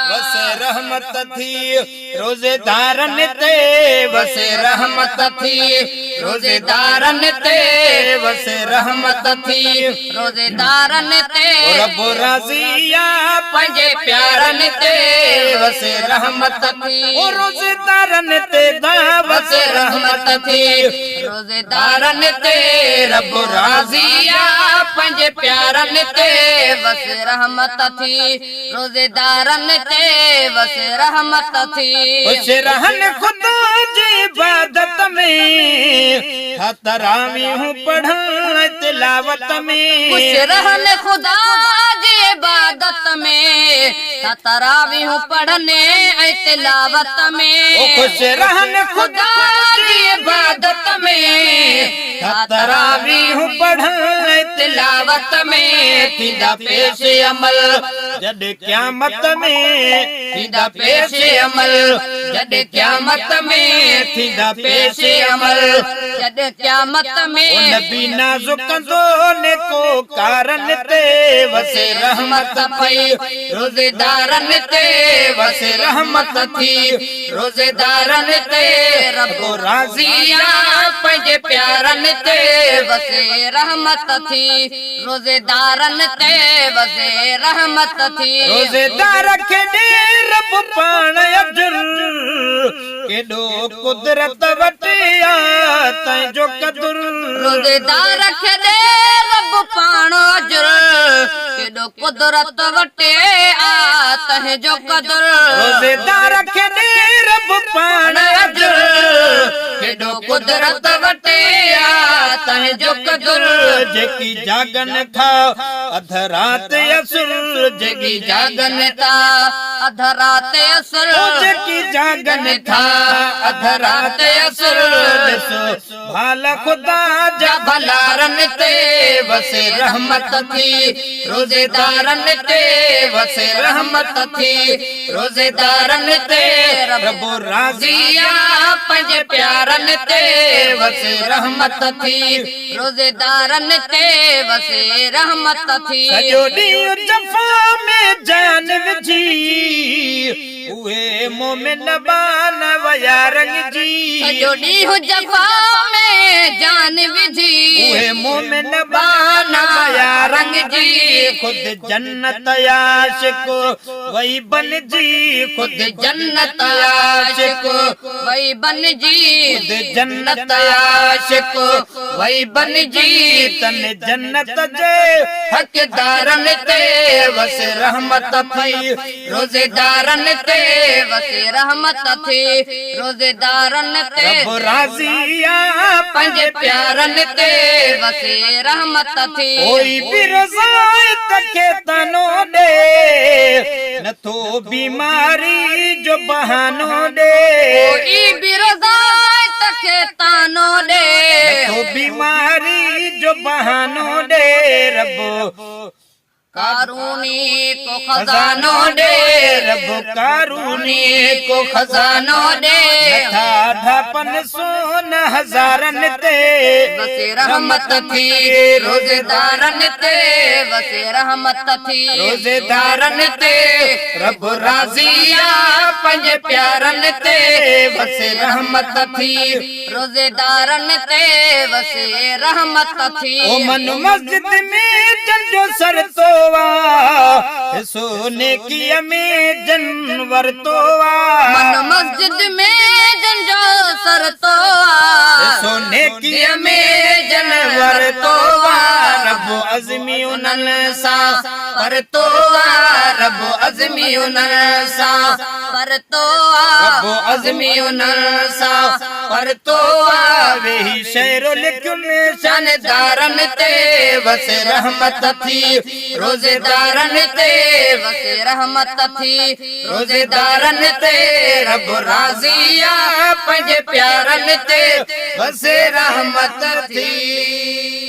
वसे रहमत थी रोजेदारन ते, वसे रहमत थी रोजेदारन ते, वसे रहमत थी रोजेदारन ते। रब राज़िया पंजे प्यारन ते, वसे रहमत थी रोजेदारन ते, वसे रहमत थी रोजेदारन ते। रब राज़िया पंजे प्यारन ते, वसे रहमत थी रोजेदारन ते, वसे रहमत थी। खुश रहन खुदा जी इबादत में, तरावीह पढ़न तिलावत में। खुश रहन खुदा जी इबादत में, तरावीह पढ़ने तिलावत में। खुश रहन खुदा जी इबादत में, तरावीह पढ़न तिलावत में। थींदा पेश अमल जद क़यामत में, थींदा पेश अमल जद क़यामत में, थींदा पेश अमल जद क़यामत में। नबी नाज़ुकंदो नेको कारन ते, वसे रहमत पई रोजेदारन ते, वसे रहमत थी रोजेदारन ते। रब राज़िया पंजे प्यारन ते, वसे रहमत थी रोजेदारन ते, वसे रहमत थी। रोजेदार खे ॾे रब पाण अजुर, केॾो कुदरत वटिया तंहिंजो कदुर। रोजेदार खे ॾे रब पाण अजुर, केॾो कुदरत वटे आ तंहिंजो कदुर। रोजेदार खे ॾे रब पाण अजुर, केॾो कुदरत वटे आ तंहिंजो कदुर। जेकी जागन था अध रात असुर, जेकी जागन था अध रात असुर, जेकी जागन था अध रात असुर। ॾिसो भाल खुदा जा भलारन ते, वसे रहमत थी रोजेदारन ते, वसे रहमत थी रोजेदारन ते। रब राज़िया पंजे प्यारन ते, वसे रहमत थी रोजेदारन ते, वसे रहमत थी। सॼो ॾींहुं जफ़ा में जान विझी, उहे मोमिन बान वया रंगजी। सॼो ॾींहुं जफ़ा में जान विझी, उहे मोमिन बान वया रंगजी। खुद जन्नत आशिक वही बनजी, खुद जन्नत आशिक वही बनजी। खुद जन्नत आशिक वही बनजी। तन जन्नत जे हक़दारन ते, वसे रहमत थी रोजेदारन ते, वसे रहमत थी रोजेदारन ते। रब राज़िया पंजे प्यारन ते, वसे रहमत थी। कोई भी रज़ायत खे तनो ॾे, नथो बीमारी जो बहानो ॾे। कोई भी रज़ायत खे तानो ॾे, नथो बीमारी जो बहानो ॾे। रब कारूनी को खजानो दे, रब कारूनी को खजानो दे। नथा ढापन सोन हज़ारन ते, वसे रहमत थी रोजेदारन ते, वसे रहमत थी रोजेदारन ते। रब राज़िया पंजे प्यारन ते, वसे रहमत थी रोजेदारन ते, वसे रहमत थी। ओ मन मस्जिद में जंजो सर तो सोने की में जनवर तो मन मस्जिद में जंजो सर तो सोने की में जनवर तो। रब अज़मी उनन सा पर तो, रब अज़मी उनन सा पर तो, रब अज़मी उनन सा पर तो। वही शेरो लिखुन शानदारन ते, वसे रहमत थी रोजेदारन ते, वसे रहमत थी रोजेदारन ते। रब राज़िया पंजे प्यारन ते, वसे रहमत थी।